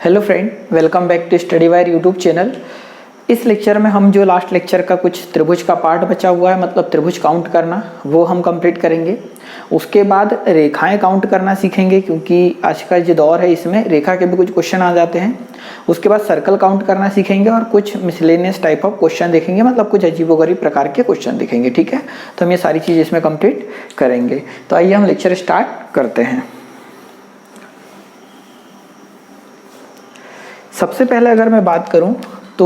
Hello friend, welcome back to study wire YouTube channel. इस lecture में हम जो लास्ट लेक्चर का कुछ त्रिभुज का पार्ट बचा हुआ है, मतलब त्रिभुज काउंट करना, वो हम कंप्लीट करेंगे। उसके बाद रेखाएं काउंट करना सीखेंगे, क्योंकि आज का जो दौर है इसमें रेखा के भी कुछ क्वेश्चन आ जाते हैं। उसके बाद सर्कल काउंट करना सीखेंगे और कुछ मिसलेनियस टाइप ऑफ क्वेश्चन देखेंगे, मतलब कुछ अजीबोगरीब प्रकार के क्वेश्चन देखेंगे। ठीक है, तो हम ये सारी चीज़ इसमें कंप्लीट करेंगे। तो आइए हम लेक्चर स्टार्ट करते हैं। सबसे पहले अगर मैं बात करूं तो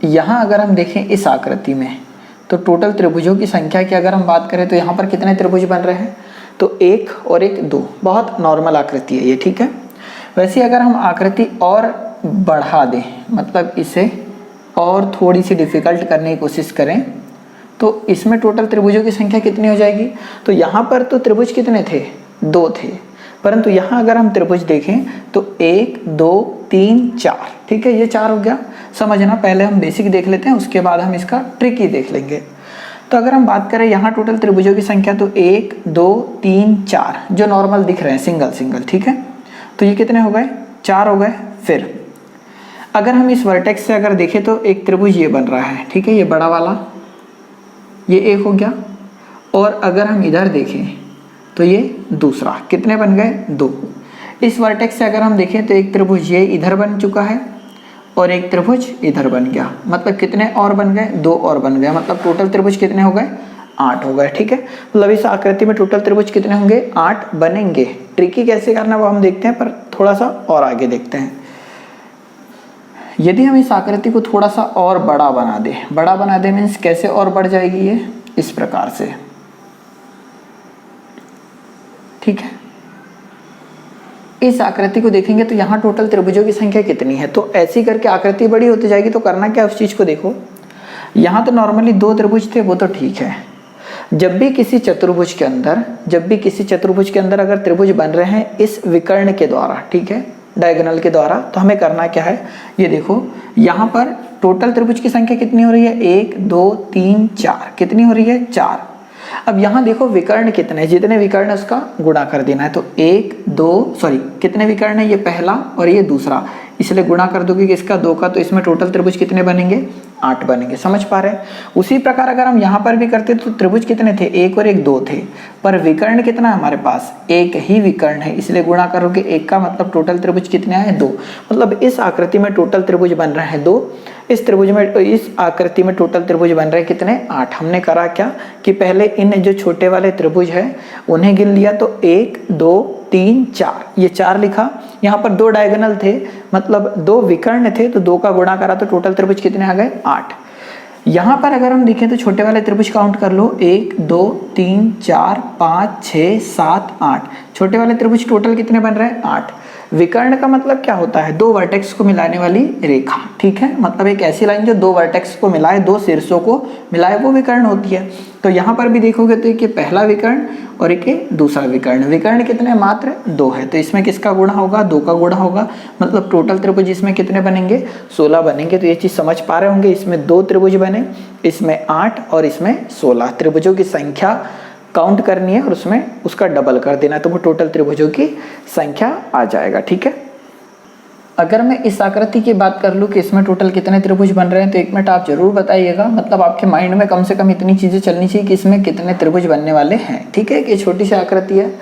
यहाँ अगर हम देखें इस आकृति में, तो टोटल त्रिभुजों की संख्या की अगर हम बात करें तो यहाँ पर कितने त्रिभुज बन रहे हैं? तो एक और एक दो। बहुत नॉर्मल आकृति है ये, ठीक है। वैसे अगर हम आकृति और बढ़ा दें, मतलब इसे और थोड़ी सी डिफिकल्ट करने की कोशिश करें, तो इसमें टोटल त्रिभुजों की संख्या कितनी हो जाएगी? तो यहाँ पर तो त्रिभुज कितने थे? दो थे, परंतु यहाँ अगर हम त्रिभुज देखें तो 1 2 3 4, ठीक है, ये 4 हो गया। समझना, पहले हम बेसिक देख लेते हैं, उसके बाद हम इसका ट्रिकी देख लेंगे। तो अगर हम बात करें यहाँ टोटल त्रिभुजों की संख्या, तो 1 2 3 4 जो नॉर्मल दिख रहे हैं, सिंगल सिंगल, ठीक है। तो ये कितने हो गए? 4 हो गए। फिर अगर हम इस वर्टेक्स से अगर देखें तो एक त्रिभुज ये बन रहा है, ठीक है, ये बड़ा वाला, ये एक हो गया। और अगर हम इधर देखें तो ये दूसरा, कितने बन गए? 2। इस वर्टेक्स से अगर हम देखें तो एक त्रिभुज ये इधर बन चुका है और एक त्रिभुज इधर बन गया, मतलब कितने और बन गए? 2 और बन गए, मतलब टोटल त्रिभुज कितने हो गए? 8 हो गए, ठीक है। मतलब इस आकृति में टोटल त्रिभुज कितने होंगे? 8 बनेंगे। ट्रिकी कैसे करना वो हम देखते हैं, पर थोड़ा सा और आगे देखते हैं। यदि हम इस आकृति को थोड़ा सा और बड़ा बना दें, बड़ा बना दे मीन्स कैसे और बढ़ जाएगी ये? इस प्रकार से, ठीक है। इस आकृति को देखेंगे तो यहाँ टोटल त्रिभुजों की संख्या कितनी है? तो ऐसी करके आकृति बड़ी होती जाएगी। तो करना क्या, उस चीज को देखो। यहाँ तो नॉर्मली 2 त्रिभुज थे, वो तो ठीक है। जब भी किसी चतुर्भुज के अंदर अगर त्रिभुज बन रहे हैं इस विकर्ण के द्वारा, ठीक है, डायगोनल के द्वारा, तो हमें करना क्या है, ये देखो। यहाँ पर टोटल त्रिभुज की संख्या कितनी हो रही है? 1 2 3 4। कितनी हो रही है? 4। अब यहाँ देखो विकर्ण कितने, जितने विकर्ण है उसका गुणा कर देना है। तो कितने विकर्ण है? ये पहला और ये दूसरा, इसलिए गुणा कर दोगे किसका? 2 का। तो इसमें टोटल त्रिभुज कितने बनेंगे? 8 बनेंगे। समझ पा रहे हैं? उसी प्रकार अगर हम यहाँ पर भी करते तो त्रिभुज कितने थे? 1 और 1 2 थे, पर विकर्ण कितना है हमारे पास? एक ही विकर्ण है, इसलिए गुणा करोगे 1 का, मतलब टोटल त्रिभुज कितने आए? 2। मतलब इस आकृति में टोटल त्रिभुज बन रहे हैं 2। इस आकृति में टोटल त्रिभुज बन रहे हैं कितने? 8। हमने करा क्या कि पहले इन जो छोटे वाले त्रिभुज है उन्हें गिन लिया, तो 1 2 3 4, ये 4 लिखा। यहाँ पर 2 डायगोनल थे, मतलब 2 विकर्ण थे, तो 2 का गुणा करा तो टोटल त्रिभुज कितने आ गए? 8। यहाँ पर अगर हम देखें तो छोटे वाले त्रिभुज काउंट कर लो, 1 2 3 4 5 6 7 8। छोटे वाले त्रिभुज टोटल कितने बन रहे हैं? 8। विकर्ण का मतलब क्या होता है? 2 वर्टेक्स को मिलाने वाली रेखा, ठीक है। मतलब एक ऐसी लाइन जो 2 वर्टेक्स को मिलाए, 2 शीर्षों को मिलाए, वो विकर्ण होती है। तो यहाँ पर भी देखोगे तो एक पहला विकर्ण और एक दूसरा विकर्ण। विकर्ण कितने? मात्र 2 है, तो इसमें किसका गुणा होगा? 2 का गुणा होगा। मतलब टोटल त्रिभुज इसमें कितने बनेंगे? 16 बनेंगे। तो ये चीज समझ पा रहे होंगे, इसमें 2 त्रिभुज बने, इसमें 8 और इसमें 16। त्रिभुजों की संख्या काउंट करनी है और उसमें उसका डबल कर देना, तो वो टोटल त्रिभुजों की संख्या आ जाएगा, ठीक है। अगर मैं इस आकृति की बात कर लूँ कि इसमें टोटल कितने त्रिभुज बन रहे हैं, तो 1 मिनट आप जरूर बताइएगा। मतलब आपके माइंड में कम से कम इतनी चीजें चलनी चाहिए कि इसमें कितने त्रिभुज बनने वाले हैं, ठीक है। कि छोटी सी आकृति है,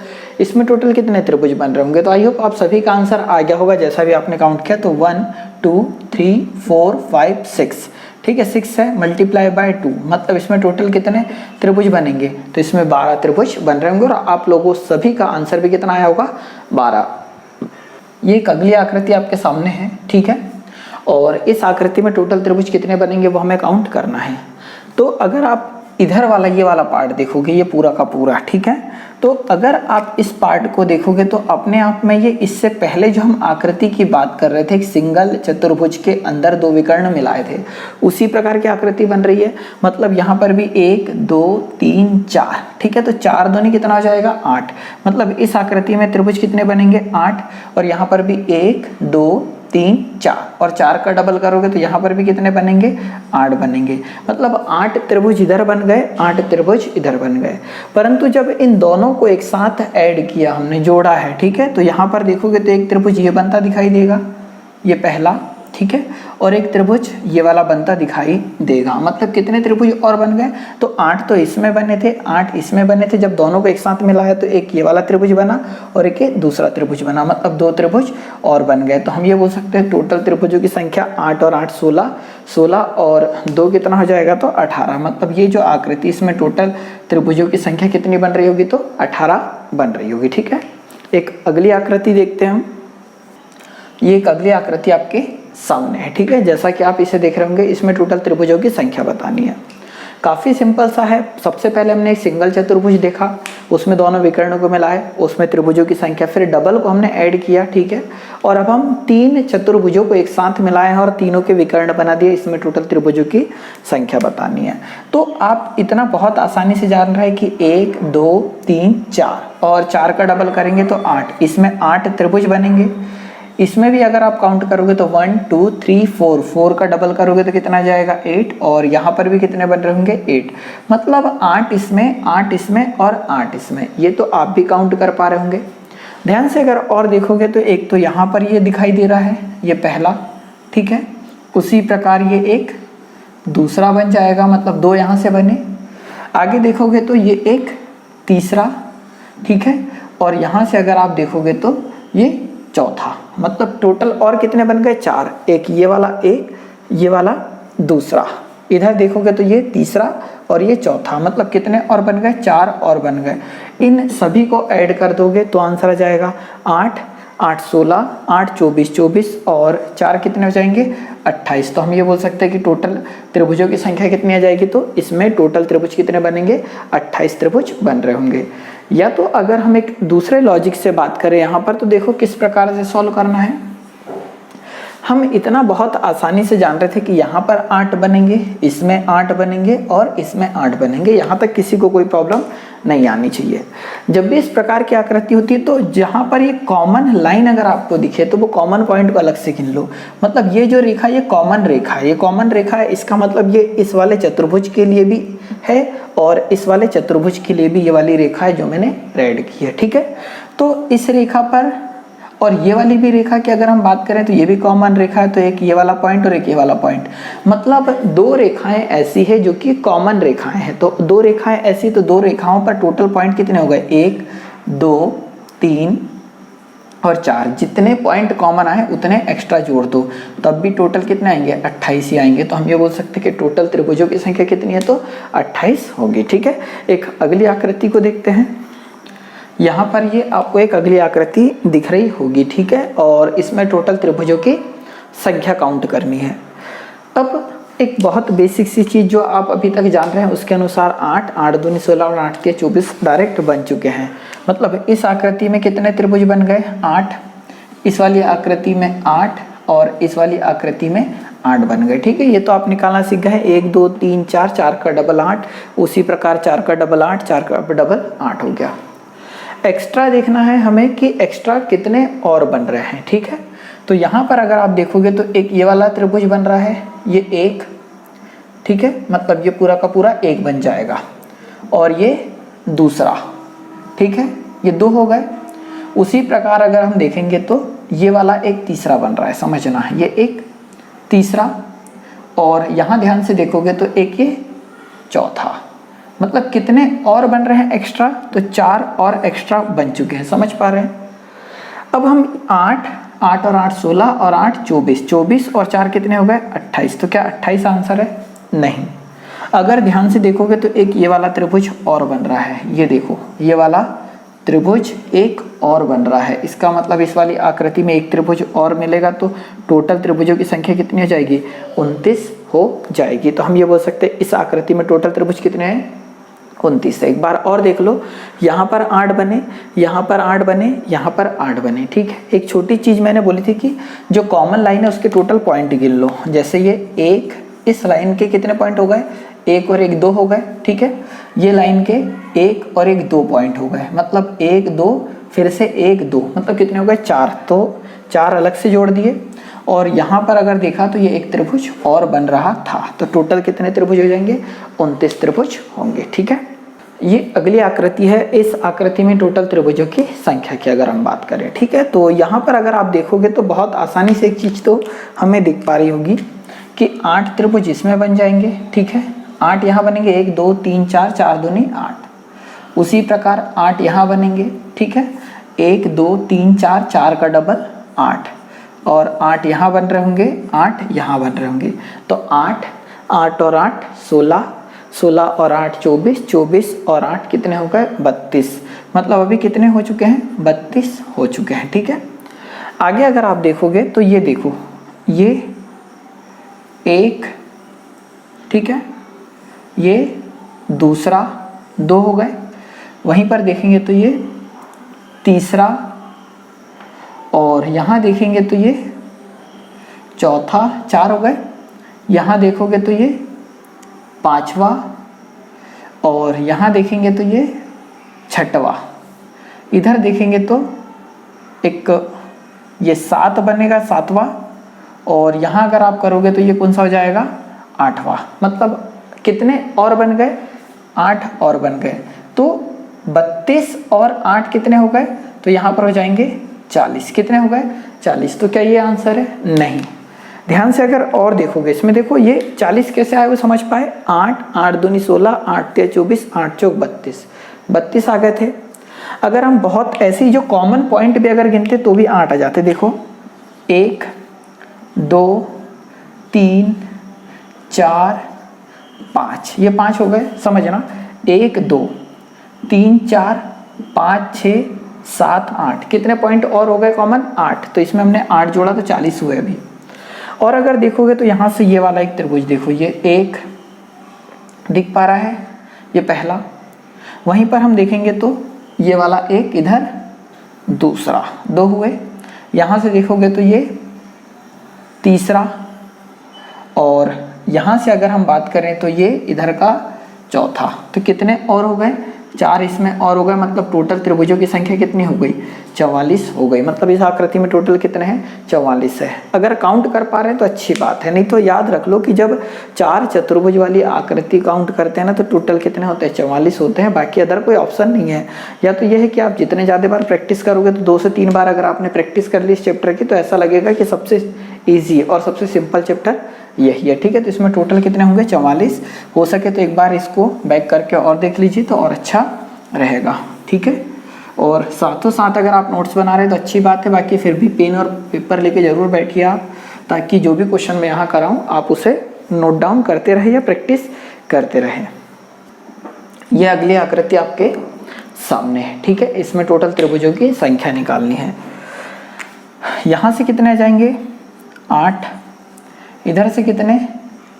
इसमें टोटल कितने त्रिभुज बन रहे होंगे। तो आई होप आप सभी का आंसर आ गया होगा, जैसा भी आपने काउंट किया। तो 1 2 3 4 5 6, ठीक है, 6 है, मल्टीप्लाई बाय 2, मतलब इसमें टोटल कितने त्रिभुज बनेंगे? तो इसमें 12 त्रिभुज बन रहे होंगे। और आप लोगों सभी का आंसर भी कितना आया होगा? 12। ये एक अगली आकृति आपके सामने है, ठीक है। और इस आकृति में टोटल त्रिभुज कितने बनेंगे वो हमें काउंट करना है। तो अगर आप इधर वाला ये वाला पार्ट देखोगे, ये पूरा का पूरा, ठीक है, तो अगर आप इस पार्ट को देखोगे तो अपने आप में ये, इससे पहले जो हम आकृति की बात कर रहे थे, एक सिंगल चतुर्भुज के अंदर 2 विकर्ण मिलाए थे, उसी प्रकार की आकृति बन रही है। मतलब यहाँ पर भी 1 2 3 4, ठीक है। तो 4 दूनी कितना हो जाएगा? 8। मतलब इस आकृति में त्रिभुज कितने बनेंगे? 8। और यहाँ पर भी 1 2 3 4 और 4 का डबल करोगे तो यहाँ पर भी कितने बनेंगे 8 बनेंगे। मतलब 8 त्रिभुज इधर बन गए, 8 त्रिभुज इधर बन गए। परंतु जब इन दोनों को एक साथ ऐड किया, हमने जोड़ा है, ठीक है, तो यहाँ पर देखोगे तो एक त्रिभुज ये बनता दिखाई देगा, ये पहला, ठीक है, और एक त्रिभुज ये वाला बनता दिखाई देगा। मतलब कितने त्रिभुज और बन गए, तो 8 तो इसमें बने थे, 8 इसमें बने थे। जब दोनों को एक साथ मिलाया तो एक ये वाला त्रिभुज बना और एक ये दूसरा त्रिभुज बना, मतलब 2 त्रिभुज और बन गए। तो हम ये बोल सकते हैं टोटल त्रिभुजों की संख्या 8 और 8 16, 16 और 2 कितना हो जाएगा, तो 18। मतलब ये जो आकृति, इसमें टोटल त्रिभुजों की संख्या कितनी बन रही होगी, तो 18 बन रही होगी। ठीक है, एक अगली आकृति देखते हैं हम। ये एक अगली आकृति आपके सामने है, ठीक है, जैसा कि आप इसे देख रहे होंगे। इसमें टोटल त्रिभुजों की संख्या बतानी है। काफ़ी सिंपल सा है। सबसे पहले हमने एक सिंगल चतुर्भुज देखा, उसमें दोनों विकर्णों को मिलाए, उसमें त्रिभुजों की संख्या, फिर डबल को हमने ऐड किया, ठीक है, और अब हम 3 चतुर्भुजों को एक साथ मिलाए हैं और तीनों के विकर्ण बना दिए। इसमें टोटल त्रिभुजों की संख्या बतानी है। तो आप इतना बहुत आसानी से जान रहे हैं कि 1 2 3 4 और 4 का डबल करेंगे तो 8, इसमें 8 त्रिभुज बनेंगे। इसमें भी अगर आप काउंट करोगे तो 1 2 3 4, 4 का डबल करोगे तो कितना जाएगा 8, और यहाँ पर भी कितने बन रहे होंगे 8। मतलब 8 इसमें, 8 इसमें और 8 इसमें। ये तो आप भी काउंट कर पा रहे होंगे। ध्यान से अगर और देखोगे तो एक तो यहाँ पर ये दिखाई दे रहा है, ये पहला, ठीक है, उसी प्रकार ये एक दूसरा बन जाएगा, मतलब 2 यहाँ से बने। आगे देखोगे तो ये एक तीसरा, ठीक है, और यहाँ से अगर आप देखोगे तो ये चौथा। मतलब टोटल और कितने बन गए 4, एक ये वाला, एक ये वाला दूसरा, इधर देखोगे तो ये तीसरा और ये चौथा। मतलब कितने और बन गए 4 और बन गए। इन सभी को ऐड कर दोगे तो आंसर आ जाएगा 8 8 16, 8 24 24 और 4 कितने हो जाएंगे 28। तो हम ये बोल सकते हैं कि टोटल त्रिभुजों की संख्या कितनी आ जाएगी, तो इसमें टोटल त्रिभुज कितने बनेंगे 28 त्रिभुज बन रहे होंगे। या तो अगर हम एक दूसरे लॉजिक से बात करें यहाँ पर, तो देखो किस प्रकार से सॉल्व करना है। हम इतना बहुत आसानी से जान रहे थे कि यहाँ पर 8 बनेंगे, इसमें 8 बनेंगे और इसमें 8 बनेंगे। यहाँ तक किसी को कोई प्रॉब्लम नहीं आनी चाहिए। जब भी इस प्रकार की आकृति होती है तो जहाँ पर ये कॉमन लाइन अगर आपको दिखे तो वो कॉमन पॉइंट को अलग से गिन लो। मतलब ये जो रेखा, ये कॉमन रेखा है, ये कॉमन रेखा है, इसका मतलब ये इस वाले चतुर्भुज के लिए भी है और इस वाले चतुर्भुज के लिए भी ये वाली रेखा है जो मैंने रेड की है, ठीक है। तो इस रेखा पर और ये वाली भी रेखा की अगर हम बात करें तो ये भी कॉमन रेखा है, तो एक ये वाला पॉइंट और एक ये वाला पॉइंट। मतलब 2 रेखाएं ऐसी है जो कि कॉमन रेखाएं हैं। तो 2 रेखाएं ऐसी, तो 2 रेखाओं पर टोटल पॉइंट कितने हो गए 1 2 3 और 4। जितने पॉइंट कॉमन आए उतने एक्स्ट्रा जोड़ दो, तब भी टोटल कितने आएंगे 28 ही आएंगे। तो हम ये बोल सकते हैं कि टोटल त्रिभुजों की संख्या कितनी है, तो 28 होगी, ठीक है। एक अगली आकृति को देखते हैं। यहाँ पर ये आपको एक अगली आकृति दिख रही होगी, ठीक है, और इसमें टोटल त्रिभुजों की संख्या काउंट करनी है। अब एक बहुत बेसिक सी चीज़ जो आप अभी तक जान रहे हैं उसके अनुसार 8 8 दूनी 16 और 8 के 24 डायरेक्ट बन चुके हैं। मतलब इस आकृति में कितने त्रिभुज बन गए 8, इस वाली आकृति में 8 और इस वाली आकृति में 8 बन गए, ठीक है। ये तो आप निकालना सीख गए। 1 2 3 4, 4 का डबल 8, उसी प्रकार 4 का डबल 8, 4 का डबल 8 हो गया। एक्स्ट्रा देखना है हमें कि एक्स्ट्रा कितने और बन रहे हैं, ठीक है। तो यहाँ पर अगर आप देखोगे तो एक ये वाला त्रिभुज बन रहा है, ये 1, ठीक है, मतलब ये पूरा का पूरा 1 बन जाएगा, और ये दूसरा, ठीक है, ये 2 हो गए। उसी प्रकार अगर हम देखेंगे तो ये वाला एक तीसरा बन रहा है, समझना है, ये एक तीसरा, और यहाँ ध्यान से देखोगे तो एक ये चौथा। मतलब कितने और बन रहे हैं एक्स्ट्रा, तो 4 और एक्स्ट्रा बन चुके हैं, समझ पा रहे हैं। अब हम 8 8 और 8 16 और 8 24, 24 और 4 कितने हो गए 28। तो क्या 28 आंसर है? नहीं। अगर ध्यान से देखोगे तो एक ये वाला त्रिभुज और बन रहा है, ये देखो, ये वाला त्रिभुज एक और बन रहा है। इसका मतलब इस वाली आकृति में एक त्रिभुज और मिलेगा, तो टोटल त्रिभुजों की संख्या कितनी हो जाएगी 29 हो जाएगी। तो हम ये बोल सकते हैं इस आकृति में टोटल त्रिभुज कितने हैं 29। एक बार और देख लो, यहाँ पर 8 बने, यहाँ पर 8 बने, यहाँ पर 8 बने, ठीक है। एक छोटी चीज़ मैंने बोली थी कि जो कॉमन लाइन है उसके टोटल पॉइंट गिन लो। जैसे ये 1, इस लाइन के कितने पॉइंट हो गए 1 और 1 2 हो गए, ठीक है। ये लाइन के 1 और 1 2 पॉइंट हो गए, मतलब 1 2 फिर से 1 2, मतलब कितने हो गए 4। तो 4 अलग से जोड़ दिए, और यहाँ पर अगर देखा तो ये एक त्रिभुज और बन रहा था। तो टोटल कितने त्रिभुज हो जाएंगे? 29 त्रिभुज होंगे। ठीक है, ये अगली आकृति है। इस आकृति में टोटल त्रिभुजों की संख्या की अगर हम बात करें, ठीक है, तो यहाँ पर अगर आप देखोगे तो बहुत आसानी से एक चीज़ तो हमें दिख पा रही होगी कि 8 त्रिभुज इसमें बन जाएंगे। ठीक है, 8 यहाँ बनेंगे, 1 2 3 4, 4 दूनी 8। उसी प्रकार 8 यहाँ बनेंगे। ठीक है, 1 2 3 4, 4 का डबल 8, और 8 यहाँ बन रहे होंगे, 8 यहाँ बन रहे होंगे। तो 8 8 और 8 16, 16 और 8 24, 24 और 8 कितने हो गए? 32। मतलब अभी कितने हो चुके हैं? 32 हो चुके हैं। ठीक है, आगे अगर आप देखोगे तो ये देखो, ये 1, ठीक है, ये दूसरा 2 हो गए। वहीं पर देखेंगे तो ये तीसरा, और यहाँ देखेंगे तो ये चौथा 4 हो गए। यहाँ देखोगे तो ये 5वां, और यहाँ देखेंगे तो ये 6वां। इधर देखेंगे तो एक ये 7 बनेगा, 7वां, और यहाँ अगर आप करोगे तो ये कौन सा हो जाएगा? 8वां। मतलब कितने और बन गए? 8 और बन गए। तो 32 और 8 कितने हो गए? तो यहाँ पर हो जाएंगे 40। कितने हो गए? 40। तो क्या ये आंसर है? नहीं। ध्यान से अगर और देखोगे इसमें, देखो ये 40 कैसे आए वो समझ पाए। 8 8 दूनी 16, 8 3 24, 8 चौक 32, 32 आ गए थे। अगर हम बहुत ऐसी जो कॉमन पॉइंट भी अगर गिनते तो भी 8 आ जाते। देखो 1 2 3 4 5, ये 5 हो गए, समझना। 1 2 3 4 5 6 7 8, कितने पॉइंट और हो गए कॉमन? 8। तो इसमें हमने 8 जोड़ा तो 40 हुए अभी। और अगर देखोगे तो यहाँ से ये वाला एक त्रिभुज देखो, ये 1 दिख पा रहा है, ये पहला। वहीं पर हम देखेंगे तो ये वाला एक, इधर दूसरा, 2 हुए। यहाँ से देखोगे तो ये तीसरा, और यहाँ से अगर हम बात करें तो ये इधर का चौथा। तो कितने और हो गए? 4 इसमें और हो गए। मतलब टोटल त्रिभुजों की संख्या कितनी हो गई? 44 हो गई। मतलब इस आकृति में टोटल कितने हैं? 44 है। अगर काउंट कर पा रहे हैं तो अच्छी बात है, नहीं तो याद रख लो कि जब 4 चतुर्भुज वाली आकृति काउंट करते हैं ना तो टोटल कितने होते हैं? 44 होते हैं। बाकी अदर कोई ऑप्शन नहीं है। या तो यह है कि आप जितने ज़्यादा बार प्रैक्टिस करोगे तो 2 से 3 बार अगर आपने प्रैक्टिस कर ली इस चैप्टर की तो ऐसा लगेगा कि सबसे ईजी और सबसे सिंपल चैप्टर यही है। ठीक है, तो इसमें टोटल कितने होंगे? 44। हो सके तो एक बार इसको बैक करके और देख लीजिए तो और अच्छा रहेगा। ठीक है, और साथों साथ अगर आप नोट्स बना रहे हैं तो अच्छी बात है। बाकी फिर भी पेन और पेपर लेके ज़रूर बैठिए आप, ताकि जो भी क्वेश्चन मैं यहाँ कराऊँ आप उसे नोट डाउन करते रहे या प्रैक्टिस करते रहें। यह अगली आकृति आपके सामने है। ठीक है, इसमें टोटल त्रिभुजों की संख्या निकालनी है। यहाँ से कितने आ जाएंगे? 8। इधर से कितने?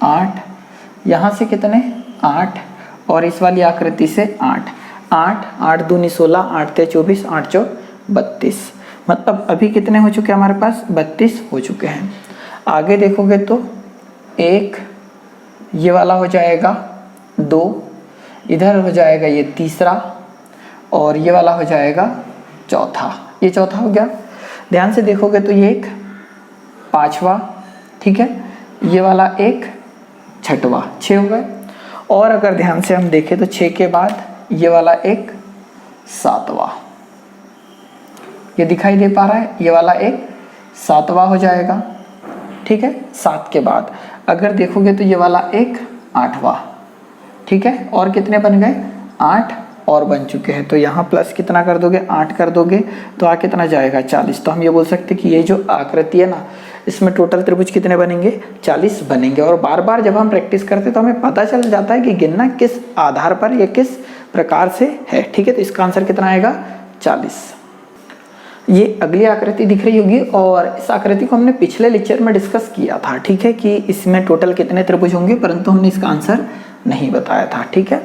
8। यहाँ से कितने? 8। और इस वाली आकृति से 8 8 8 दूनी 16, 8 3 24, 8 चौक 32। मतलब अभी कितने हो चुके हैं हमारे पास? 32 हो चुके हैं। आगे देखोगे तो 1 ये वाला हो जाएगा, 2 इधर हो जाएगा, ये तीसरा, और ये वाला हो जाएगा चौथा। ये चौथा हो गया। ध्यान से देखोगे तो ये एक 5वां, ठीक है, ये वाला एक 6वां, 6 हो गए। और अगर ध्यान से हम देखें तो 6 के बाद ये वाला एक 7वां, ये दिखाई दे पा रहा है, ये वाला एक 7वां हो जाएगा। ठीक है, 7 के बाद अगर देखोगे तो ये वाला एक 8वां। ठीक है, और कितने बन गए? 8 और बन चुके हैं। तो यहाँ प्लस कितना कर दोगे? 8 कर दोगे तो आ कितना जाएगा? 40। तो हम ये बोल सकते हैं कि ये जो आकृति है ना, इसमें टोटल त्रिभुज कितने बनेंगे? 40 बनेंगे। और बार बार जब हम प्रैक्टिस करते हैं तो हमें पता चल जाता है कि गिनना किस आधार पर या किस प्रकार से है। ठीक है, तो इसका आंसर कितना आएगा? 40। ये अगली आकृति दिख रही होगी, और इस आकृति को हमने पिछले लेक्चर में डिस्कस किया था। ठीक है, कि इसमें टोटल कितने त्रिभुज होंगे, परंतु हमने इसका आंसर नहीं बताया था। ठीक है,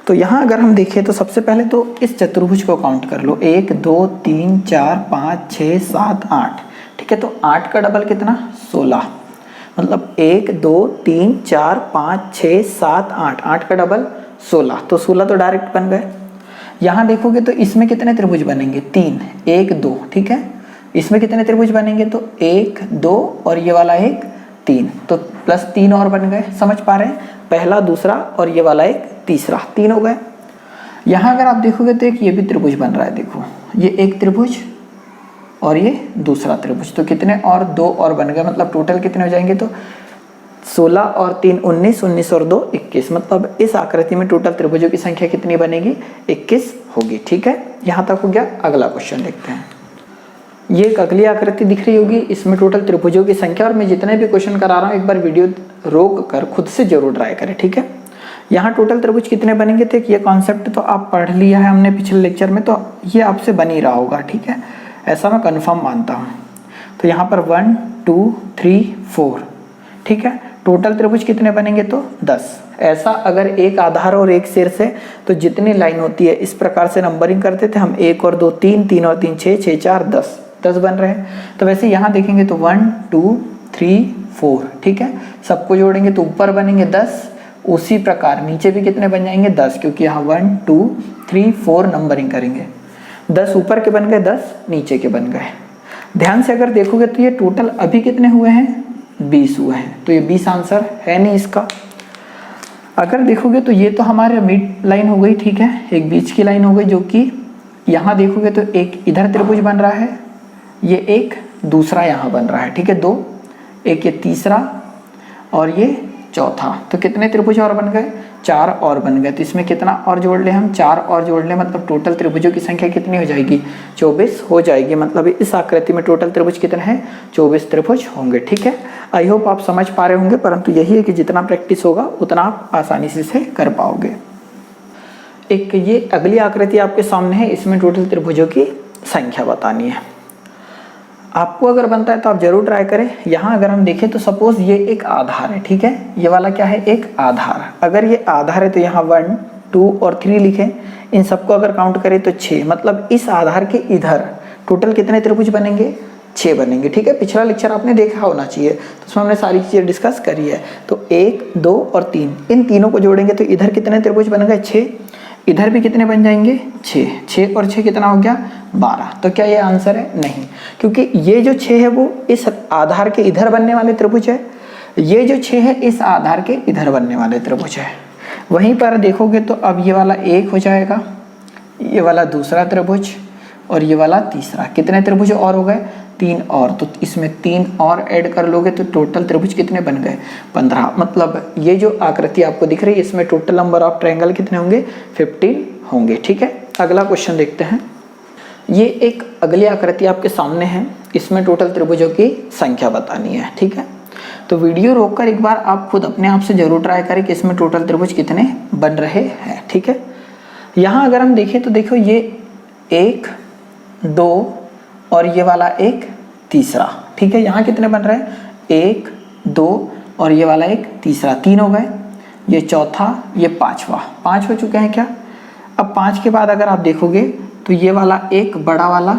तो यहाँ अगर हम देखें तो सबसे पहले तो इस चतुर्भुज को काउंट कर लो। 1 2 3 4 5 6 7 8। ठीक है, तो 8 का डबल कितना? 16। मतलब 1 2 3 4 5 6 7 8, 8 का डबल 16। तो 16 तो डायरेक्ट बन गए। यहाँ देखोगे तो इसमें कितने त्रिभुज बनेंगे? 3 1 2। ठीक है, इसमें कितने त्रिभुज बनेंगे, तो 1 2 और ये वाला एक 3, तो प्लस 3 और बन गए, समझ पा रहे हैं, पहला दूसरा और ये वाला एक तीसरा, 3 हो गए। यहाँ अगर आप देखोगे तो एक ये भी त्रिभुज बन रहा है, देखो ये एक त्रिभुज और ये दूसरा त्रिभुज, तो कितने और 2 और बन गए, मतलब टोटल कितने हो जाएंगे, तो 16 और 3 19, 19 और 2 21, मतलब इस आकृति में टोटल त्रिभुजों की संख्या कितनी बनेगी, 21 होगी। ठीक है, यहाँ तक हो गया। अगला क्वेश्चन देखते हैं। ये एक अगली आकृति दिख रही होगी, इसमें टोटल त्रिभुजों की संख्या, और मैं जितने भी क्वेश्चन करा रहा हूँ एक बार वीडियो रोक कर खुद से जरूर ट्राई करें। ठीक है, यहाँ टोटल त्रिभुज कितने बनेंगे, तो ये कॉन्सेप्ट तो आप पढ़ लिया है हमने पिछले लेक्चर में, तो ये आपसे बन ही रहा होगा। ठीक है, ऐसा मैं कन्फर्म मानता हूँ। तो यहाँ पर 1 2 3 4, ठीक है, टोटल त्रिभुज कितने बनेंगे, तो 10। ऐसा अगर एक आधार और एक शीर्ष है तो जितनी लाइन होती है इस प्रकार से नंबरिंग करते थे हम, 1 और 2 3, 3 और 3 6, 6 4 10, 10 बन रहे हैं। तो वैसे यहाँ देखेंगे तो 1 2 3 4, ठीक है, सबको जोड़ेंगे तो ऊपर बनेंगे 10, उसी प्रकार नीचे भी कितने बन जाएंगे, 10, क्योंकि यहाँ 1 2 3 4 नंबरिंग करेंगे, 10 ऊपर के बन गए, 10 नीचे के बन गए। ध्यान से अगर देखोगे तो ये टोटल अभी कितने हुए हैं, 20 हुए हैं, तो ये 20 आंसर है नहीं इसका। अगर देखोगे तो ये तो हमारे मिड लाइन हो गई, ठीक है, एक बीच की लाइन हो गई, जो कि यहाँ देखोगे तो एक इधर त्रिभुज बन रहा है, ये एक दूसरा यहाँ बन रहा है, ठीक है, 2, एक ये तीसरा और ये चौथा, तो कितने त्रिभुज और बन गए, 4 और बन गए। तो इसमें कितना और जोड़ ले हम, 4 और जोड़ ले, मतलब टोटल त्रिभुजों की संख्या कितनी हो जाएगी, 24 हो जाएगी। मतलब इस आकृति में टोटल त्रिभुज कितने हैं, 24 त्रिभुज होंगे। ठीक है, आई होप आप समझ पा रहे होंगे, परंतु यही है कि जितना प्रैक्टिस होगा उतना आप आसानी से कर पाओगे। एक ये अगली आकृति आपके सामने है, इसमें टोटल त्रिभुजों की संख्या बतानी है। आपको अगर बनता है तो आप जरूर ट्राई करें। यहाँ अगर हम देखें तो सपोज ये एक आधार है, ठीक है, ये वाला क्या है, एक आधार। अगर ये आधार है तो यहाँ 1 2 और 3 लिखें, इन सबको अगर काउंट करें तो 6, मतलब इस आधार के इधर टोटल कितने त्रिभुज बनेंगे, 6 बनेंगे। ठीक है, पिछला लेक्चर आपने देखा होना चाहिए, तो उसमें हमने सारी चीज़ें डिस्कस करी है। तो 1 2 और 3, इन तीनों को जोड़ेंगे तो इधर कितने त्रिभुज बन गए, 6, इधर भी कितने बन जाएंगे, 6, 6 और 6 कितना हो गया, 12। तो क्या ये आंसर है, नहीं, क्योंकि ये जो 6 है वो इस आधार के इधर बनने वाले त्रिभुज है, ये जो 6 है इस आधार के इधर बनने वाले त्रिभुज है। वहीं पर देखोगे तो अब ये वाला 1 हो जाएगा, ये वाला दूसरा त्रिभुज और ये वाला तीसरा, कितने त्रिभुज और हो गए, 3 और, तो इसमें 3 और ऐड कर लोगे तो टोटल त्रिभुज कितने बन गए, 15। मतलब ये जो आकृति आपको दिख रही है इसमें टोटल नंबर ऑफ ट्रायंगल कितने होंगे, 15 होंगे। ठीक है, अगला क्वेश्चन देखते हैं। ये एक अगली आकृति आपके सामने है, इसमें टोटल त्रिभुजों की संख्या बतानी है। ठीक है, तो वीडियो रोककर एक बार आप खुद अपने आप से जरूर ट्राई करें कि इसमें टोटल त्रिभुज कितने बन रहे हैं। ठीक है, यहाँ अगर हम देखें तो देखो ये 1 2 और ये वाला एक तीसरा, ठीक है, यहाँ कितने बन रहे हैं, 1 2 और ये वाला एक तीसरा, 3 हो गए, ये चौथा, ये पांचवा, 5 हो चुके हैं क्या। अब 5 के बाद अगर आप देखोगे तो ये वाला एक बड़ा वाला,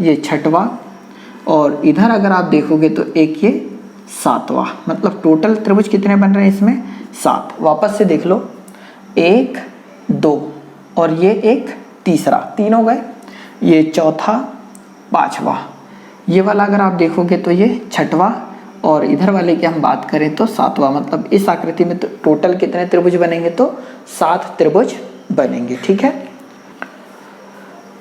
ये छठवा, और इधर अगर आप देखोगे तो एक ये 7वां, मतलब टोटल त्रिभुज कितने बन रहे हैं इसमें, 7। वापस से देख लो, 1 2 और ये एक तीसरा, 3 हो गए, ये चौथा, पांचवा, ये वाला अगर आप देखोगे तो ये छठवा, और इधर वाले की हम बात करें तो 7वां। मतलब इस आकृति में तो टोटल कितने त्रिभुज बनेंगे, तो 7 त्रिभुज बनेंगे। ठीक है,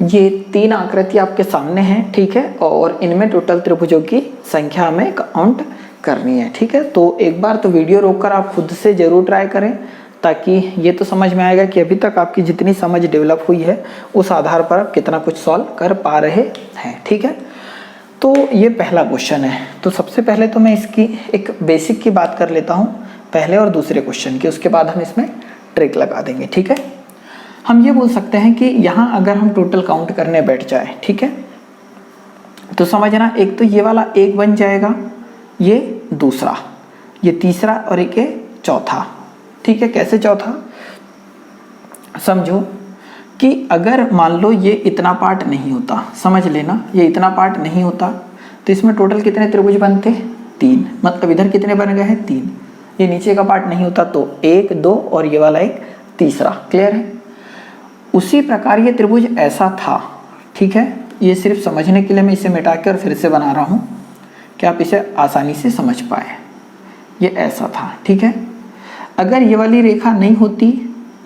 ये 3 आकृति आपके सामने हैं। ठीक है, और इनमें टोटल त्रिभुजों की संख्या हमें काउंट करनी है। ठीक है, तो एक बार तो वीडियो रोककर आप खुद से जरूर ट्राई करें, ताकि ये तो समझ में आएगा कि अभी तक आपकी जितनी समझ डेवलप हुई है उस आधार पर आप कितना कुछ सॉल्व कर पा रहे हैं। ठीक है, तो ये पहला क्वेश्चन है। तो सबसे पहले तो मैं इसकी एक बेसिक की बात कर लेता हूँ, पहले और दूसरे क्वेश्चन की, उसके बाद हम इसमें ट्रिक लगा देंगे। ठीक है, हम ये बोल सकते हैं कि यहाँ अगर हम टोटल काउंट करने बैठ जाए, ठीक है, तो समझना, एक तो ये वाला 1 बन जाएगा, ये दूसरा, ये तीसरा और एक ये चौथा। ठीक है, कैसे चौथा, समझो कि अगर मान लो ये इतना पार्ट नहीं होता, समझ लेना, ये इतना पार्ट नहीं होता तो इसमें टोटल कितने त्रिभुज बनते, 3। मतलब इधर कितने बन गए हैं, 3। ये नीचे का पार्ट नहीं होता तो 1 2 और ये वाला एक तीसरा। क्लियर है, उसी प्रकार ये त्रिभुज ऐसा था। ठीक है, ये सिर्फ समझने के लिए मैं इसे मिटा के और फिर से बना रहा हूँ कि आप इसे आसानी से समझ पाए। ये ऐसा था, ठीक है। अगर ये वाली रेखा नहीं होती,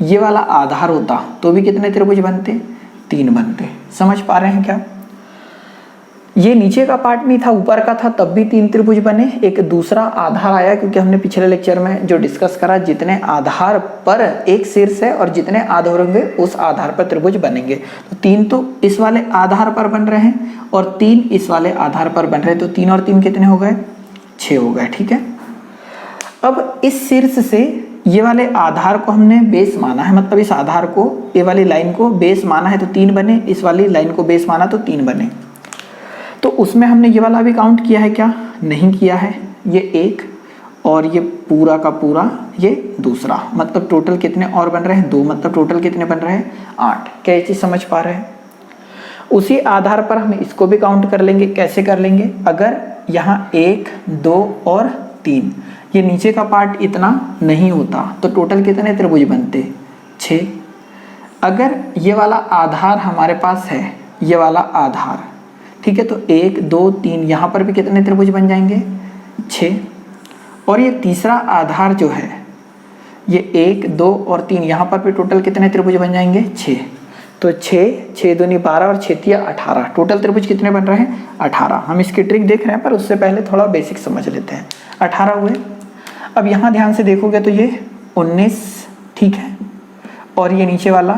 ये वाला आधार होता, तो भी कितने त्रिभुज बनते? 3 बनते। समझ पा रहे हैं क्या? ये नीचे का पार्ट नहीं था, ऊपर का था, तब भी 3 त्रिभुज बने। एक दूसरा आधार आया, क्योंकि हमने पिछले लेक्चर में जो डिस्कस करा, जितने आधार पर एक शीर्ष है और जितने आधार होंगे उस आधार पर त्रिभुज बनेंगे। तो 3 तो इस वाले आधार पर बन रहे हैं और 3 इस वाले आधार पर बन रहे हैं, तो 3 और 3 कितने हो गए? 6 हो गए, ठीक है। अब इस शीर्ष से ये वाले आधार को हमने बेस माना है, मतलब इस आधार को, ये वाली लाइन को बेस माना है तो 3 बने, इस वाली लाइन को बेस माना तो 3 बने। तो उसमें हमने ये वाला भी काउंट किया है क्या? नहीं किया है। ये 1 और ये पूरा का पूरा ये दूसरा, मतलब टोटल कितने और बन रहे हैं? 2, मतलब टोटल कितने बन रहे हैं? 8। क्या ये चीज़ समझ पा रहे हैं? उसी आधार पर हम इसको भी काउंट कर लेंगे। कैसे कर लेंगे? अगर यहाँ 1, 2 और 3 ये नीचे का पार्ट इतना नहीं होता तो टोटल कितने त्रिभुज बनते? 6। अगर ये वाला आधार हमारे पास है, ये वाला आधार, ठीक है, तो 1, 2, 3 यहाँ पर भी कितने त्रिभुज बन जाएंगे? 6। और ये तीसरा आधार जो है, ये 1, 2 और 3 यहाँ पर भी टोटल कितने त्रिभुज बन जाएंगे? 6। तो 6 दूनी 12 और 6 तिया 18, टोटल त्रिभुज कितने बन रहे हैं? 18। हम इसकी ट्रिक देख रहे हैं, पर उससे पहले थोड़ा बेसिक समझ लेते हैं। 18 हुए। अब यहाँ ध्यान से देखोगे तो ये 19, ठीक है, और ये नीचे वाला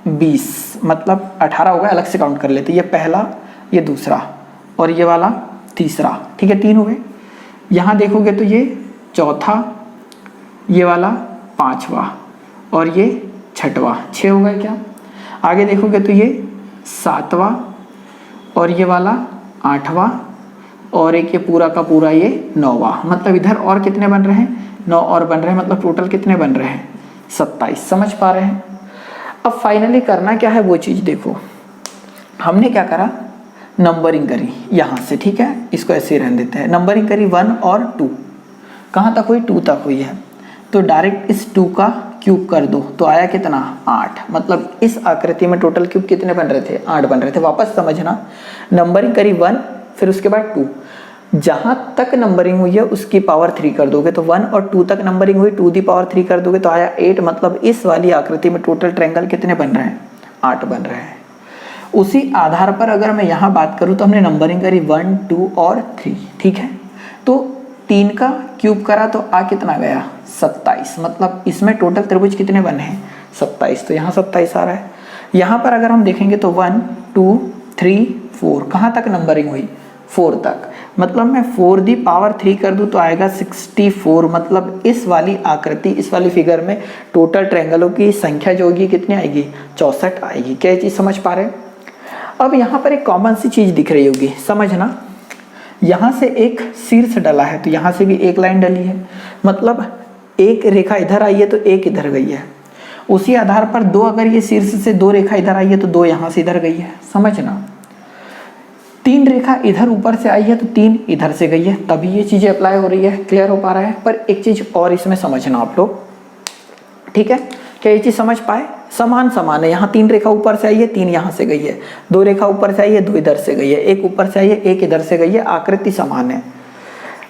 20, मतलब 18 हो गया। अलग से काउंट कर लेते, ये पहला, ये दूसरा और ये वाला तीसरा, ठीक है, 3 हो गए। यहाँ देखोगे तो ये चौथा, ये वाला 5वां और ये 6वां, 6 हो गए क्या? आगे देखोगे तो ये 7वां और ये वाला 8वां और एक ये पूरा का पूरा ये 9वां, मतलब इधर और कितने बन रहे हैं? 9 और बन रहे हैं, मतलब टोटल कितने बन रहे हैं? 27। समझ पा रहे हैं? अब फाइनली करना क्या है वो चीज़ देखो। हमने क्या करा? नंबरिंग करी यहाँ से, ठीक है, इसको ऐसे ही रहने देते हैं। नंबरिंग करी 1 और 2, कहाँ तक हुई? 2 तक हुई है। तो डायरेक्ट इस 2 का क्यूब कर दो तो आया कितना? 8। मतलब इस आकृति में टोटल क्यूब कितने बन रहे थे? 8 बन रहे थे। वापस समझना, नंबरिंग करी 1, फिर उसके बाद 2, जहाँ तक नंबरिंग हुई है उसकी पावर 3 कर दोगे तो 1 और 2 तक नंबरिंग हुई, 2 दी पावर 3 कर दोगे तो आया 8। मतलब इस वाली आकृति में टोटल ट्रायंगल कितने बन रहे हैं? 8 बन रहे हैं। उसी आधार पर अगर मैं यहाँ बात करूँ तो हमने नंबरिंग करी 1, 2 और 3, ठीक है। तो 3 का क्यूब करा तो आ कितना गया? 27। मतलब इसमें टोटल त्रिभुज कितने बने हैं? 27। तो यहाँ 27 आ रहा है। यहाँ पर अगर हम देखेंगे तो 1, 2, 3, 4, कहाँ तक नंबरिंग हुई? 4 तक। मतलब मैं 4 दी पावर 3 कर दूँ तो आएगा 64। मतलब इस वाली आकृति, इस वाली फिगर में टोटल ट्रायंगलों की संख्या जो होगी कितनी आएगी? 64 आएगी। क्या ये चीज़ समझ पा रहे हैं? अब यहाँ पर एक कॉमन सी चीज़ दिख रही होगी, समझना। यहाँ से एक शीर्ष डला है तो यहाँ से भी एक लाइन डली है, मतलब एक रेखा इधर आई है तो एक इधर गई है। उसी आधार पर 2, अगर ये शीर्ष से 2 रेखा इधर आई है तो 2 यहाँ से इधर गई है, समझना। 3 रेखा इधर ऊपर से आई है तो 3 इधर से गई है, तभी ये चीज़ें अप्लाई हो रही है। क्लियर हो पा रहा है? पर एक चीज़ और इसमें समझना आप लोग, ठीक है। क्या ये चीज़ समझ पाए? समान समान है। यहाँ 3 रेखा ऊपर से आई है, 3 यहाँ से गई है। 2 रेखा ऊपर से आई है, 2 इधर से गई है। 1 ऊपर से आई है, 1 इधर से गई है। आकृति समान है,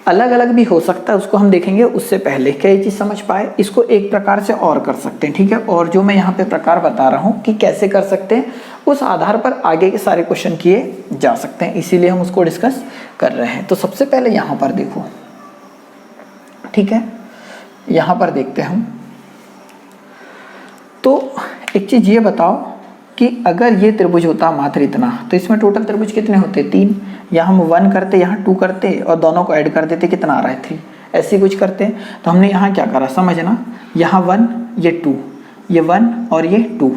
अलग अलग भी हो सकता है, उसको हम देखेंगे। उससे पहले क्या ये चीज़ समझ पाए? इसको एक प्रकार से और कर सकते हैं, ठीक है। और जो मैं यहाँ पे प्रकार बता रहा हूँ कि कैसे कर सकते हैं, उस आधार पर आगे के सारे क्वेश्चन किए जा सकते हैं, इसीलिए हम उसको डिस्कस कर रहे हैं। तो सबसे पहले यहाँ पर देखो, ठीक है, यहाँ पर देखते हैं हम। तो एक चीज़ ये बताओ कि अगर ये त्रिभुज होता मात्र इतना तो इसमें टोटल त्रिभुज कितने होते? 3। या हम 1 करते, यहाँ 2 करते और दोनों को ऐड कर देते, कितना आ रहा है? 3। ऐसे कुछ करते हैं। तो हमने यहाँ क्या करा, समझना। यहाँ 1, ये 2, ये 1 और ये 2,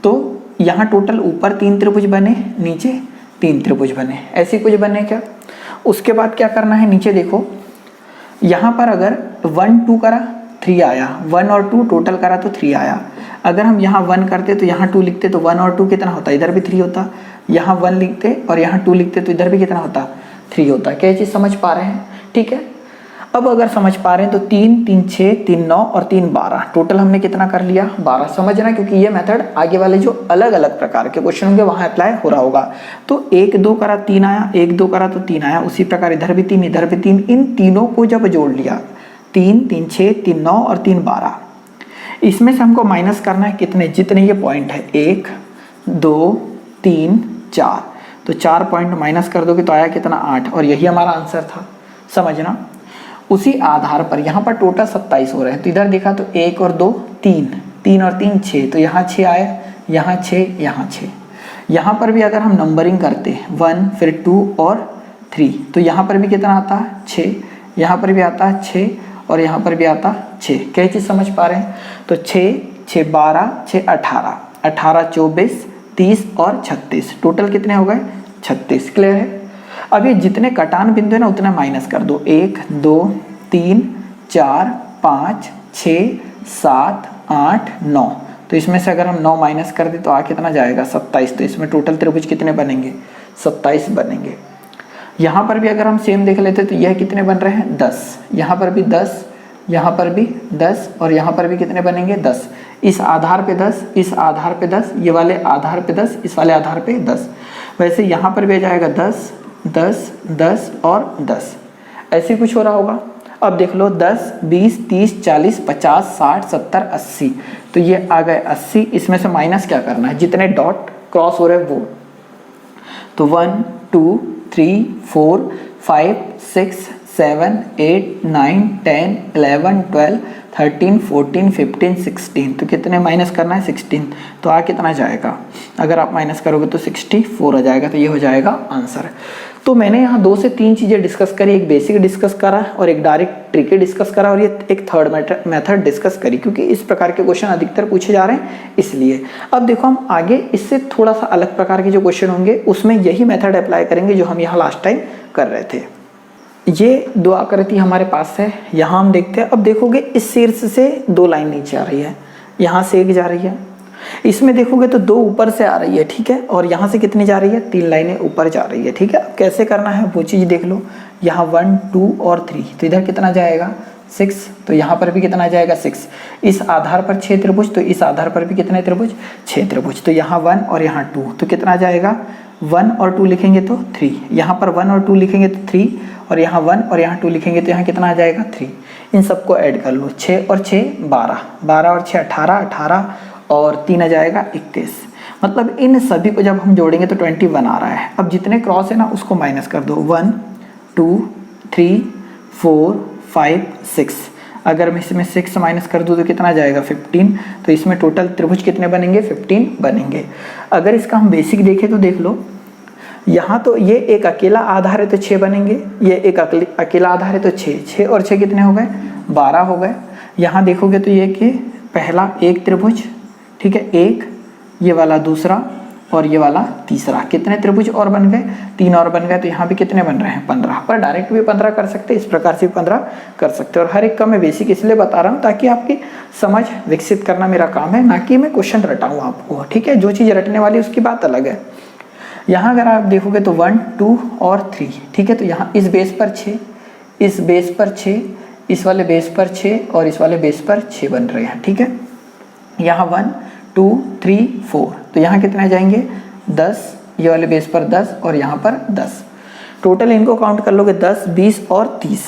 तो यहाँ टोटल ऊपर 3 त्रिभुज बने, नीचे 3 त्रिभुज बने। ऐसे कुछ बने क्या? उसके बाद क्या करना है, नीचे देखो, यहाँ पर अगर 1, 2 करा 3 आया, 1 और 2 टोटल करा तो 3 आया। अगर हम यहाँ 1 करते तो यहाँ 2 लिखते तो 1 और 2 कितना होता? इधर भी 3 होता। यहाँ 1 लिखते और यहाँ 2 लिखते तो इधर भी कितना होता? 3 होता। क्या ये चीज़ समझ पा रहे हैं? ठीक है। अब अगर समझ पा रहे हैं तो 3 3 6 3 9 और 3 12, टोटल हमने कितना कर लिया 12। समझना, क्योंकि ये मेथड आगे वाले जो अलग अलग प्रकार के क्वेश्चन होंगे वहां अप्लाई हो रहा होगा। तो 1 2 करा 3 आया, 1 2 करा तो 3 आया, उसी प्रकार इधर भी 3 इधर भी 3, इन तीनों को जब जोड़ लिया 3 3 6 3 9 और 3 12, इसमें से हमको माइनस करना है कितने, जितने ये पॉइंट है 1 2 3 4, तो 4 पॉइंट माइनस कर दोगे तो आया कितना 8, और यही हमारा आंसर था। समझना, उसी आधार पर यहाँ पर टोटल 27 हो रहे हैं, तो इधर देखा तो 1 और 2 3, 3 और 3 6, तो यहाँ 6 आया, यहाँ 6, यहाँ 6। यहाँ पर भी अगर हम नंबरिंग करते हैं 1 फिर 2 और 3, तो यहाँ पर भी कितना आता है 6, यहाँ पर भी आता है 6 और यहाँ पर भी आता 6। क्या चीज़ समझ पा रहे हैं? तो 6 6 12 6 18, 18 24 30 और 36, टोटल कितने हो गए 36। क्लियर है? अब ये जितने कटान बिंदु है ना उतना माइनस कर दो, 1 2 3 4 5 6 7 8 9, तो इसमें से अगर हम 9 माइनस कर दे तो आ कितना जाएगा 27। तो इसमें टोटल त्रिभुज कितने बनेंगे 27 बनेंगे। यहाँ पर भी अगर हम सेम देख लेते तो यह कितने बन रहे हैं 10, यहाँ पर भी 10, यहाँ पर भी 10 और यहाँ पर भी कितने बनेंगे 10। इस आधार पे 10, इस आधार पे 10, ये वाले आधार पे 10, इस वाले आधार पे 10। वैसे यहाँ पर भी आ जाएगा 10 10 10 और 10, ऐसे कुछ हो रहा होगा। अब देख लो 10 20 30 40 50 60 70 80, तो ये आ गए 80। इसमें से माइनस क्या करना है, जितने डॉट क्रॉस हो रहे हैं वो, तो 1 2 3 4 5 6 7 8 9 10 11 12 13 14 15 16, तो कितने माइनस करना है 16, तो आ कितना जाएगा, अगर आप माइनस करोगे तो 64 आ जाएगा। तो ये हो जाएगा आंसर। तो मैंने यहाँ 2 से 3 चीज़ें डिस्कस करी, एक बेसिक डिस्कस करा और एक डायरेक्ट ट्रिक डिस्कस करा और ये एक थर्ड मेथड डिस्कस करी, क्योंकि इस प्रकार के क्वेश्चन अधिकतर पूछे जा रहे हैं इसलिए। अब देखो हम आगे इससे थोड़ा सा अलग प्रकार के जो क्वेश्चन होंगे उसमें यही मेथड अप्लाई करेंगे जो हम यहाँ लास्ट टाइम कर रहे थे। ये 2 आकृति हमारे पास है, यहाँ हम देखते हैं। अब देखोगे इस शीर्ष से 2 लाइन नीचे आ रही है, यहाँ से एक जा रही है, इसमें देखोगे तो 2 ऊपर से आ रही है, ठीक है, और यहाँ से कितनी जा रही है 3 लाइनें ऊपर जा रही है, ठीक है। अब कैसे करना है वो चीज़ देख लो, यहाँ 1 2 और 3, तो इधर कितना जाएगा 6, तो यहाँ पर भी कितना जाएगा 6। इस आधार पर 6 त्रिभुज, तो इस आधार पर भी कितने त्रिभुज 6 त्रिभुज, तो यहाँ 1 और यहाँ 2, तो कितना जाएगा 1 और 2 लिखेंगे तो 3, यहाँ पर 1 और 2 लिखेंगे तो 3, और यहाँ 1 और यहाँ 2 लिखेंगे तो यहाँ कितना आ जाएगा 3। इन सबको ऐड कर लो, 6 और 6 12, 12 और 6 18, 18 और 3 आ जाएगा 21। मतलब इन सभी को जब हम जोड़ेंगे तो 21 आ रहा है। अब जितने क्रॉस है ना उसको माइनस कर दो, 1 2 3 4 5 6, अगर मैं इसमें 6 माइनस कर दूँ तो कितना जाएगा 15, तो इसमें टोटल त्रिभुज कितने बनेंगे 15 बनेंगे। अगर इसका हम बेसिक देखें तो देख लो, यहाँ तो ये एक अकेला आधार है तो 6 बनेंगे, ये एक अकेला आधार है तो 6 और 6 कितने हो गए 12 हो गए। यहाँ देखोगे तो ये कि पहला एक त्रिभुज, ठीक है, एक, ये वाला दूसरा और ये वाला तीसरा, कितने त्रिभुज और बन गए 3 और बन गए। तो यहाँ भी कितने बन रहे हैं 15, पर डायरेक्ट भी 15 कर सकते हैं, इस प्रकार से 15 कर सकते हैं। और हर एक का मैं बेसिक इसलिए बता रहा हूँ ताकि आपकी समझ विकसित करना मेरा काम है, ना कि मैं क्वेश्चन रटाऊँ आपको, ठीक है। जो चीज़ रटने वाली उसकी बात अलग है। यहाँ अगर आप देखोगे तो 1 2 और 3, ठीक है, तो यहाँ इस बेस पर 6, इस बेस पर 6, इस वाले बेस पर 6 और इस वाले बेस पर 6 बन रहे हैं, ठीक है। यहाँ 1 2 3 4, तो यहाँ कितने आ जाएंगे 10, ये वाले बेस पर 10 और यहाँ पर 10, टोटल इनको काउंट कर लोगे 10 20 और 30,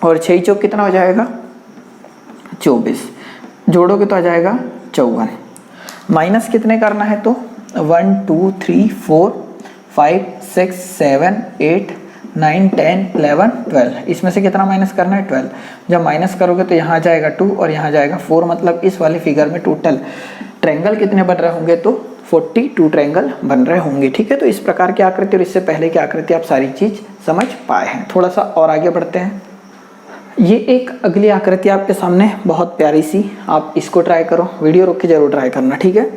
और 6 चौक कितना हो जाएगा 24, जोड़ोगे तो आ जाएगा 54। माइनस कितने करना है तो 1 2 3 4 5 6 7 8 9 10 11 12, इसमें से कितना माइनस करना है 12। जब माइनस करोगे तो यहाँ जाएगा 2 और यहाँ जाएगा 4, मतलब इस वाले फिगर में टोटल ट्रायंगल कितने बन रहे होंगे तो 42 ट्रायंगल बन रहे होंगे, ठीक है। तो इस प्रकार की आकृति और इससे पहले की आकृति आप सारी चीज़ समझ पाए हैं। थोड़ा सा और आगे बढ़ते हैं। ये एक अगली आकृति आपके सामने बहुत प्यारी सी, आप इसको ट्राई करो, वीडियो रोक के जरूर ट्राई करना, ठीक है।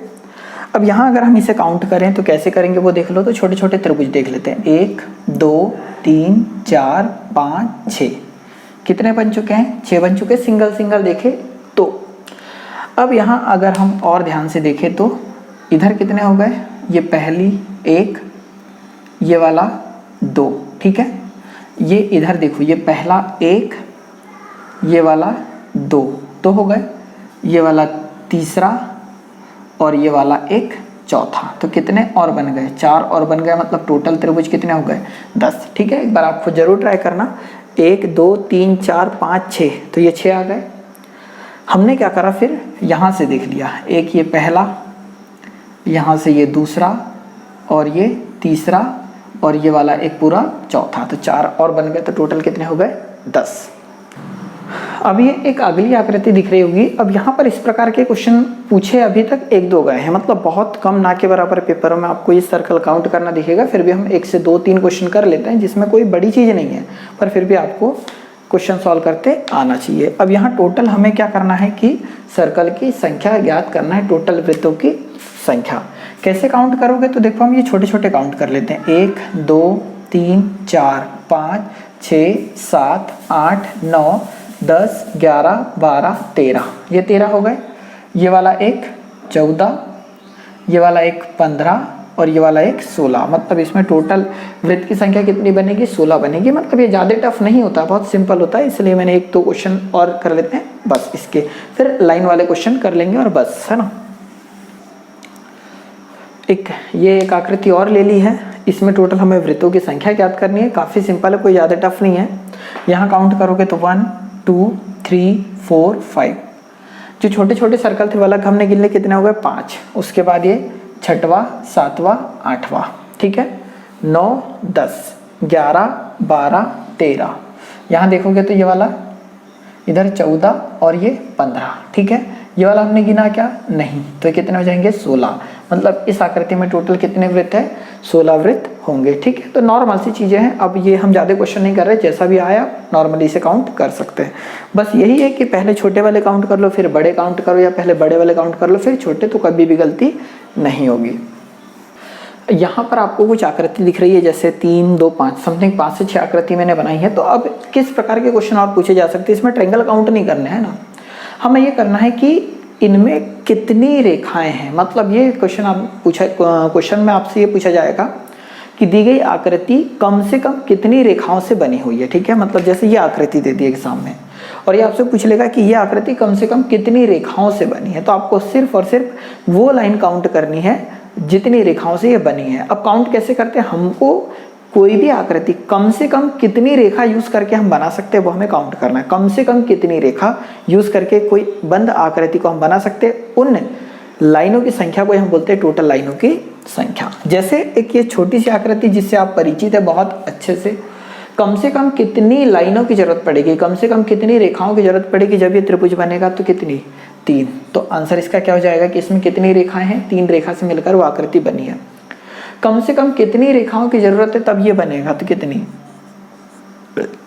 अब यहाँ अगर हम इसे काउंट करें तो कैसे करेंगे वो देख लो। तो छोटे छोटे त्रिभुज देख लेते हैं, 1 2 3 4 5 6, कितने बन चुके हैं 6 बन चुके हैं, सिंगल सिंगल देखे तो। अब यहाँ अगर हम और ध्यान से देखें तो इधर कितने हो गए, ये पहली 1, ये वाला 2, ठीक है, ये इधर देखो, ये पहला 1, ये वाला 2, तो हो गए, ये वाला तीसरा और ये वाला एक चौथा, तो कितने और बन गए? 4 और बन गए, मतलब टोटल त्रिभुज कितने हो गए? 10। ठीक है, एक बार आप खुद जरूर ट्राई करना। 1 2 3 4 5 6, तो ये 6 आ गए। हमने क्या करा फिर, यहाँ से देख लिया, एक ये पहला, यहाँ से ये दूसरा और ये तीसरा और ये वाला एक पूरा चौथा, तो 4 और बन गए, तो टोटल कितने हो गए? 10। अब ये एक अगली आकृति दिख रही होगी। अब यहाँ पर इस प्रकार के क्वेश्चन पूछे अभी तक 1-2 गए हैं, मतलब बहुत कम, ना के बराबर पेपरों में आपको ये सर्कल काउंट करना दिखेगा। फिर भी हम 1 से 2-3 क्वेश्चन कर लेते हैं, जिसमें कोई बड़ी चीज़ नहीं है, पर फिर भी आपको क्वेश्चन सॉल्व करते आना चाहिए। अब यहाँ टोटल हमें क्या करना है कि सर्कल की संख्या ज्ञात करना है, टोटल वृत्तों की संख्या। कैसे काउंट करोगे? तो देखो हम ये छोटे छोटे काउंट कर लेते हैं। 1 2 3 4 5 6 7 8 9 10 11 12 13, ये 13 हो गए। ये वाला एक 14, ये वाला एक 15 और ये वाला एक 16, मतलब इसमें टोटल वृत्त की संख्या कितनी बनेगी? 16 बनेगी। मतलब ये ज़्यादा टफ नहीं होता, बहुत सिंपल होता है, इसलिए मैंने 1-2 क्वेश्चन और कर लेते हैं बस, इसके फिर लाइन वाले क्वेश्चन कर लेंगे और बस, है ना। ये एक आकृति और ले ली है, इसमें टोटल हमें वृत्तों की संख्या ज्ञात करनी है। काफ़ी सिंपल है, कोई ज़्यादा टफ नहीं है। यहाँ काउंट करोगे तो 1 2 3 4 5, जो छोटे छोटे सर्कल थे वाला हमने गिन लिए, कितने हो गए? 5। उसके बाद ये 6वां 7वां 8वां, ठीक है, 9 10 11 12 13। यहाँ देखोगे तो ये वाला इधर 14 और ये 15, ठीक है। ये वाला हमने गिना क्या? नहीं, तो कितने हो जाएंगे? 16। मतलब इस आकृति में टोटल कितने वृत्त है? 16 वृत्त होंगे, ठीक है। तो नॉर्मल सी चीज़ें हैं। अब ये हम ज़्यादा क्वेश्चन नहीं कर रहे, जैसा भी आया नॉर्मली से काउंट कर सकते हैं। बस यही है कि पहले छोटे वाले काउंट कर लो, फिर बड़े काउंट करो, या पहले बड़े वाले काउंट कर लो फिर छोटे, तो कभी भी गलती नहीं होगी। यहाँ पर आपको कुछ आकृति दिख रही है, जैसे 3 2 5 समथिंग 5 से 6 आकृति मैंने बनाई है। तो अब किस प्रकार के क्वेश्चन और पूछे जा सकते हैं? इसमें ट्रायंगल काउंट नहीं करने हैं ना, हमें ये करना है कि इनमें कितनी रेखाएं हैं। मतलब ये क्वेश्चन में आपसे ये पूछा जाएगा कि दी गई आकृति कम से कम कितनी रेखाओं से बनी हुई है, ठीक है। मतलब जैसे ये आकृति दे दी एग्जाम में, और ये आपसे पूछ लेगा कि ये आकृति कम से कम कितनी रेखाओं से बनी है, तो आपको सिर्फ और सिर्फ वो लाइन काउंट करनी है जितनी रेखाओं से ये बनी है। अब काउंट कैसे करते हैं? हमको कोई भी आकृति कम से कम कितनी रेखा यूज करके हम बना सकते हैं, वो हमें काउंट करना है। कम से कम कितनी रेखा यूज करके कोई बंद आकृति को हम बना सकते हैं, उन लाइनों की संख्या को हम बोलते हैं टोटल लाइनों की संख्या। जैसे एक ये छोटी सी आकृति जिससे आप परिचित है बहुत अच्छे से कम कितनी लाइनों की जरूरत पड़ेगी, कम से कम कितनी रेखाओं की जरूरत पड़ेगी जब ये त्रिभुज बनेगा? तो कितनी? 3। तो आंसर इसका क्या हो जाएगा कि इसमें कितनी रेखाएं हैं? 3 रेखा से मिलकर वो आकृति बनी है। कम से कम कितनी रेखाओं की जरूरत है तब ये बनेगा? तो कितनी?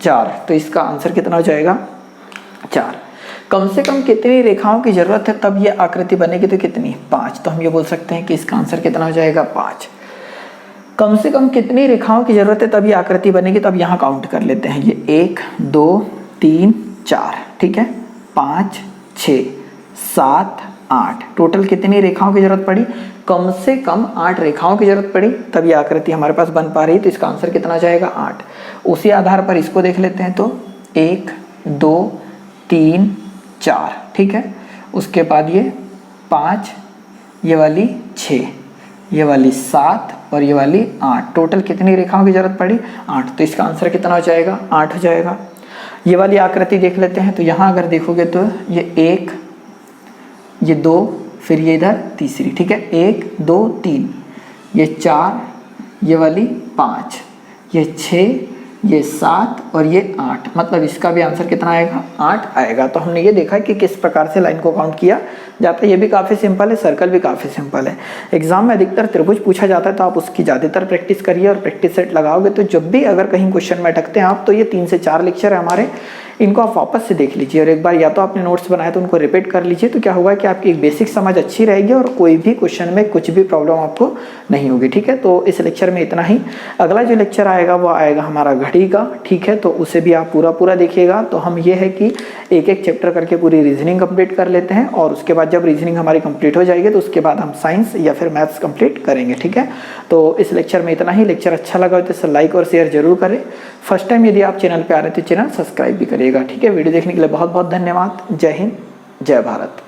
4। तो इसका आंसर कितना हो जाएगा? 4। कम से कम कितनी रेखाओं की जरूरत है तब ये आकृति बनेगी? तो कितनी? 5। तो हम ये बोल सकते हैं कि इसका आंसर कितना हो जाएगा? 5। कम से कम कितनी रेखाओं की जरूरत है तब ये आकृति बनेगी? तो अब यहाँ काउंट कर लेते हैं। ये 1 2 3 4, ठीक है, 5 6 7 8, टोटल कितनी रेखाओं की जरूरत पड़ी? कम से कम 8 रेखाओं की जरूरत पड़ी तब ये आकृति हमारे पास बन पा रही। तो इसका आंसर कितना जाएगा? 8। उसी आधार पर इसको देख लेते हैं। तो 1 2 3 4, ठीक है, उसके बाद ये 5, ये वाली 6, ये वाली 7 और ये वाली 8, टोटल कितनी रेखाओं की जरूरत पड़ी? 8। तो इसका आंसर कितना हो जाएगा? 8 हो जाएगा। ये वाली आकृति देख लेते हैं। तो यहाँ अगर देखोगे तो ये 1, ये 2, फिर ये इधर तीसरी, ठीक है, 1 2 3, ये 4, ये वाली 5, ये 6, ये 7 और ये 8, मतलब इसका भी आंसर कितना आएगा? 8 आएगा। तो हमने ये देखा कि किस प्रकार से लाइन को काउंट किया जाता है। ये भी काफ़ी सिंपल है, सर्कल भी काफ़ी सिंपल है। एग्जाम में अधिकतर त्रिभुज पूछा जाता है, तो आप उसकी ज़्यादातर प्रैक्टिस करिए और प्रैक्टिस सेट लगाओगे तो जब भी अगर कहीं क्वेश्चन में अटकते हैं आप, तो ये 3 से 4 लेक्चर है हमारे, इनको आप वापस से देख लीजिए और एक बार या तो आपने नोट्स बनाए तो उनको रिपीट कर लीजिए। तो क्या होगा कि आपकी एक बेसिक समझ अच्छी रहेगी और कोई भी क्वेश्चन में कुछ भी प्रॉब्लम आपको नहीं होगी, ठीक है। तो इस लेक्चर में इतना ही। अगला जो लेक्चर आएगा वो आएगा हमारा घड़ी का, ठीक है, तो उसे भी आप पूरा देखिएगा। तो हम ये है कि एक एक चैप्टर करके पूरी रीजनिंग कंप्लीट कर लेते हैं और उसके बाद जब रीजनिंग हमारी कंप्लीट हो जाएगी तो उसके बाद हम साइंस या फिर मैथ्स कंप्लीट करेंगे, ठीक है। तो इस लेक्चर में इतना ही। लेक्चर अच्छा लगा हो तो इसे लाइक और शेयर जरूर करें। फर्स्ट टाइम यदि आप चैनल पे आ रहे हैं तो चैनल सब्सक्राइब भी करिएगा। ठीक है, वीडियो देखने के लिए बहुत बहुत धन्यवाद। जय हिंद, जय भारत।